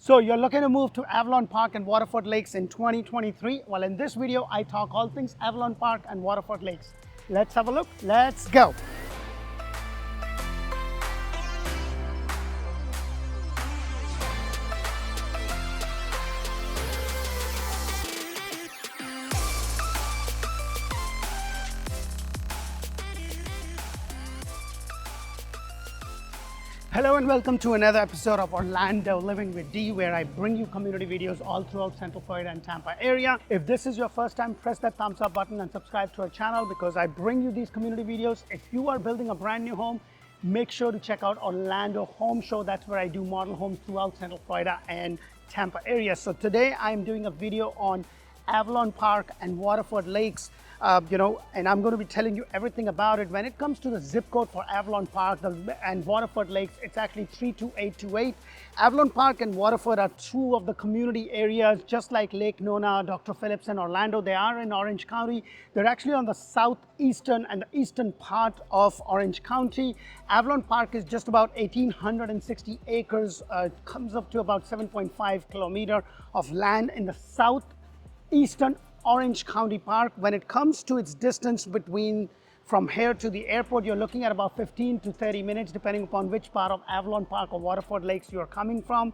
So you're looking to move to Avalon Park and Waterford Lakes in 2023? Well, in this video, I talk all things Avalon Park and Waterford Lakes. Let's have a look. Let's go. Hello and welcome to another episode of Orlando Living with D, where I bring you community videos all throughout Central Florida and Tampa area. If this is your first time, press that thumbs up button and subscribe to our channel because I bring you these community videos. If you are building a brand new home, make sure to check out Orlando Home Show. That's where I do model homes throughout Central Florida and Tampa area. So today I'm doing a video on Avalon Park and Waterford Lakes. And I'm going to be telling you everything about it. When it comes to the zip code for Avalon Park and Waterford Lakes, it's actually 32828. Avalon Park and Waterford are two of the community areas, just like Lake Nona, Dr. Phillips, and Orlando. They are in Orange County. They're actually on the southeastern and the eastern part of Orange County. Avalon Park is just about 1,860 acres. Comes up to about 7.5 kilometers of land in the southeastern Orange County Park. When it comes to its distance from here to the airport, you're looking at about 15 to 30 minutes, depending upon which part of Avalon Park or Waterford Lakes you're coming from.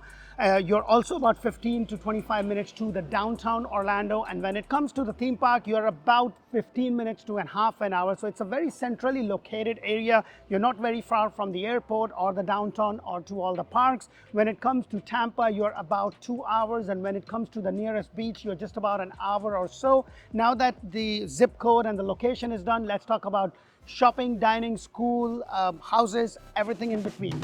You're also about 15 to 25 minutes to the downtown Orlando. And when it comes to the theme park, you're about 15 minutes to half an hour. So it's a very centrally located area. You're not very far from the airport or the downtown or to all the parks. When it comes to Tampa, you're about 2 hours. And when it comes to the nearest beach, you're just about an hour or so. Now that the zip code and the location is done, let's talk about shopping, dining, school, houses, everything in between.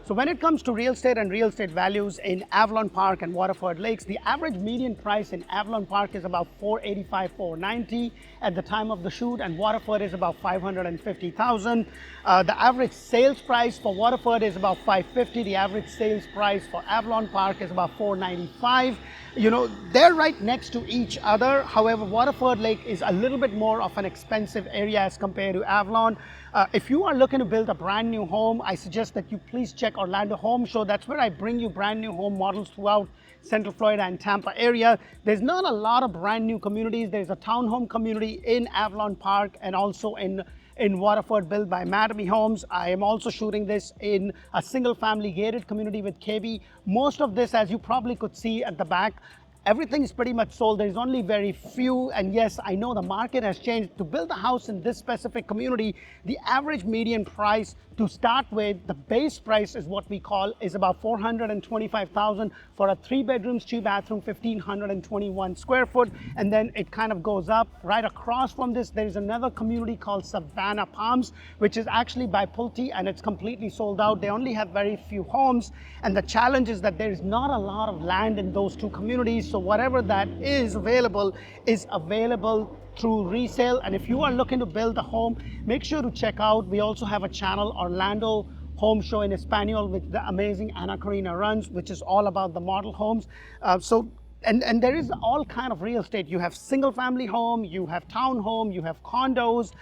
So when it comes to real estate and real estate values in Avalon Park and Waterford Lakes, the average median price in Avalon Park is about $485,000, $490,000 at the time of the shoot, and Waterford is about $550,000. The average sales price for Waterford is about $550,000. The average sales price for Avalon Park is about $495,000. They're right next to each other. However, Waterford Lake is a little bit more of an expensive area as compared to Avalon. If you are looking to build a brand new home, I suggest that you please check Orlando Home Show. That's where I bring you brand new home models throughout Central Florida and Tampa area. There's not a lot of brand new communities. There's a townhome community in Avalon Park and also in Waterford, built by Mattamy Homes. I am also shooting this in a single family gated community with KB. Most of this, as you probably could see at the back, everything is pretty much sold. There's only very few, and yes, I know the market has changed. To build a house in this specific community, the average median price to start with, the base price is what we call, is about $425,000 for a 3 bedrooms, 2 bathroom, 1,521 square foot, and then it kind of goes up. Right across from this, there's another community called Savannah Palms, which is actually by Pulte, and it's completely sold out. They only have very few homes, and the challenge is that there's not a lot of land in those two communities. So whatever that is available through resale. And if you are looking to build a home, make sure to check out, we also have a channel, Orlando Home Show in Espanol, with the amazing Ana Karina runs, which is all about the model homes. And there is all kind of real estate. You have single family home, you have town home, you have condos,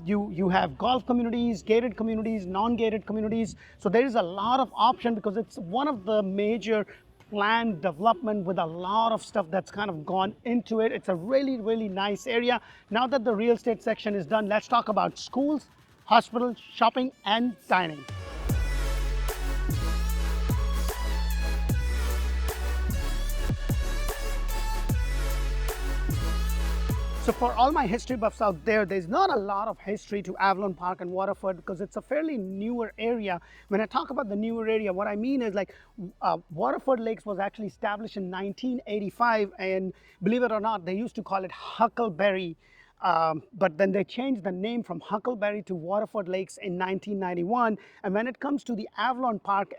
you have golf communities, gated communities, non-gated communities. So there is a lot of option because it's one of the major planned development with a lot of stuff that's kind of gone into it. It's a really, really nice area. Now that the real estate section is done, let's talk about schools, hospitals, shopping, and dining. So for all my history buffs out there, there's not a lot of history to Avalon Park and Waterford because it's a fairly newer area. When I talk about the newer area, what I mean is Waterford Lakes was actually established in 1985, and believe it or not, they used to call it Huckleberry. But then they changed the name from Huckleberry to Waterford Lakes in 1991. And when it comes to the Avalon Park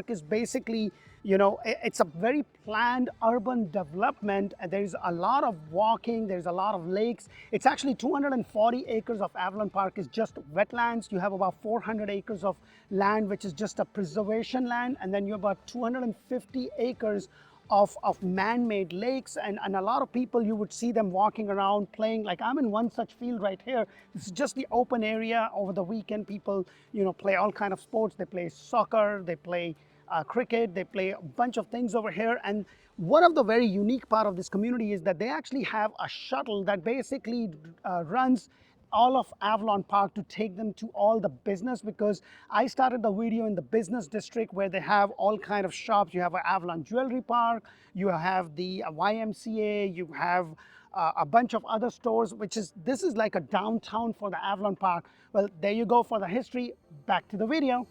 is basically, it's a very planned urban development. There's a lot of walking, there's a lot of lakes. It's actually 240 acres of Avalon Park is just wetlands. You have about 400 acres of land, which is just a preservation land. And then you have about 250 acres of man-made lakes, and a lot of people, you would see them walking around playing. Like I'm in one such field right here. This is just the open area. Over the weekend, people, play all kind of sports. They play soccer, they play cricket, they play a bunch of things over here. And one of the very unique part of this community is that they actually have a shuttle that basically runs all of Avalon Park to take them to all the business, because I started the video in the business district where they have all kind of shops. You have an Avalon Jewelry Park, you have the YMCA, you have a bunch of other stores, this is like a downtown for the Avalon Park. Well, there you go for the history. Back to the video.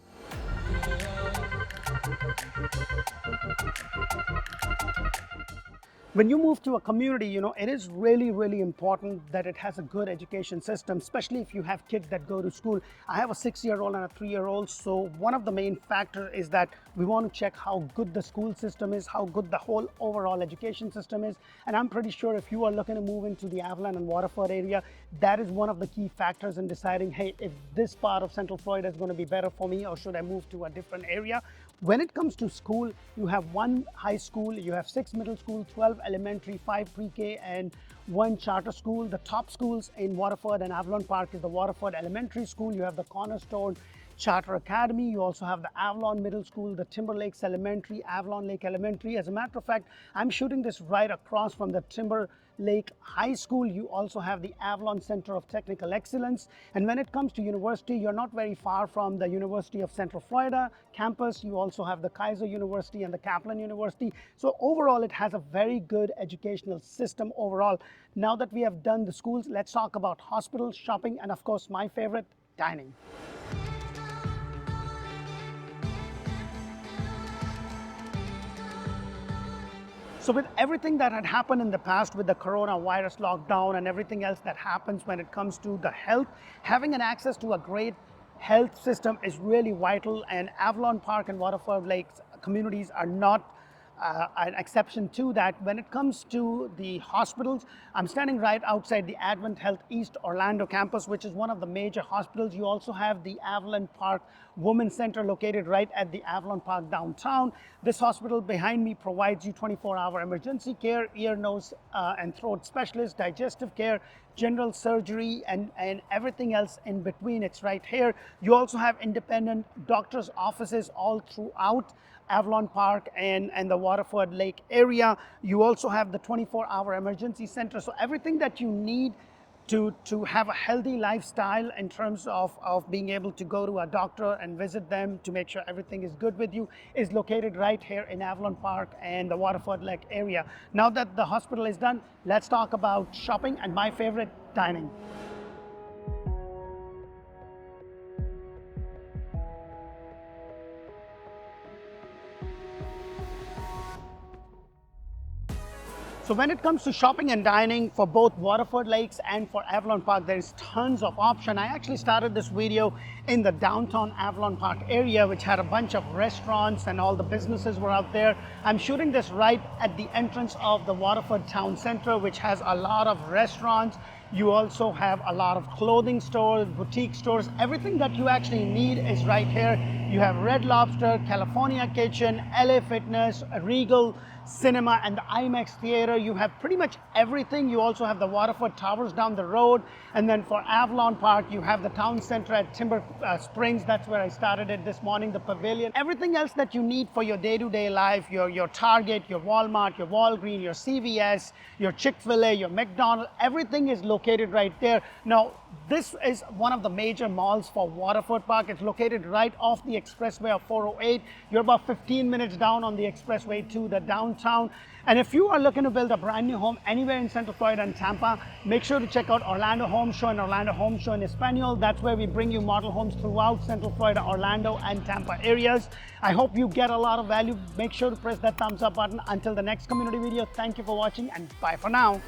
When you move to a community, it is really, really important that it has a good education system, especially if you have kids that go to school. I have a 6-year-old and a 3-year-old, so one of the main factors is that we want to check how good the school system is, how good the whole overall education system is. And I'm pretty sure if you are looking to move into the Avalon and Waterford area, that is one of the key factors in deciding, hey, if this part of Central Florida is going to be better for me, or should I move to a different area. When it comes to school, you have 1 high school, you have 6 middle school, 12 elementary, 5 pre-K, and 1 charter school. The top schools in Waterford and Avalon Park is the Waterford Elementary School. You have the Cornerstone Charter Academy. You also have the Avalon Middle School, the Timber Lakes Elementary, Avalon Lake Elementary. As a matter of fact, I'm shooting this right across from the Timber Lake High School. You also have the Avalon Center of Technical Excellence. And when it comes to university, you're not very far from the University of Central Florida campus. You also have the Kaiser University and the Kaplan University. So overall, it has a very good educational system overall. Now that we have done the schools, let's talk about hospitals, shopping, and of course, my favorite, dining. So with everything that had happened in the past with the coronavirus lockdown and everything else that happens when it comes to the health, having an access to a great health system is really vital, and Avalon Park and Waterford Lakes communities are not an exception to that. When it comes to the hospitals, I'm standing right outside the Advent Health East Orlando campus, which is one of the major hospitals. You also have the Avalon Park Women's Center located right at the Avalon Park downtown. This hospital behind me provides you 24-hour emergency care, ear, nose, and throat specialists, digestive care, general surgery, and everything else in between. It's right here. You also have independent doctors' offices all throughout Avalon Park and the Waterford Lake area. You also have the 24-hour emergency center. So everything that you need to have a healthy lifestyle in terms of being able to go to a doctor and visit them to make sure everything is good with you is located right here in Avalon Park and the Waterford Lake area. Now that the hospital is done, let's talk about shopping and my favorite, dining. So when it comes to shopping and dining for both Waterford Lakes and for Avalon Park, there is tons of option. I actually started this video in the downtown Avalon Park area, which had a bunch of restaurants and all the businesses were out there. I'm shooting this right at the entrance of the Waterford Town Center, which has a lot of restaurants. You also have a lot of clothing stores, boutique stores. Everything that you actually need is right here. You have Red Lobster, California Kitchen, LA Fitness, Regal Cinema, and the IMAX Theater. You have pretty much everything. You also have the Waterford Towers down the road. And then for Avalon Park, you have the town center at Timber Springs. That's where I started it this morning, the pavilion. Everything else that you need for your day-to-day life, your Target, your Walmart, your Walgreens, your CVS, your Chick-fil-A, your McDonald's, everything is located right there. Now, this is one of the major malls for Waterford Park. It's located right off the expressway of 408. You're about 15 minutes down on the expressway to the downtown. And if you are looking to build a brand new home anywhere in Central Florida and Tampa, make sure to check out Orlando Home Show and Orlando Home Show in Espanol. That's where we bring you model homes throughout Central Florida, Orlando, and Tampa areas. I hope you get a lot of value. Make sure to press that thumbs up button. Until the next community video, thank you for watching and bye for now.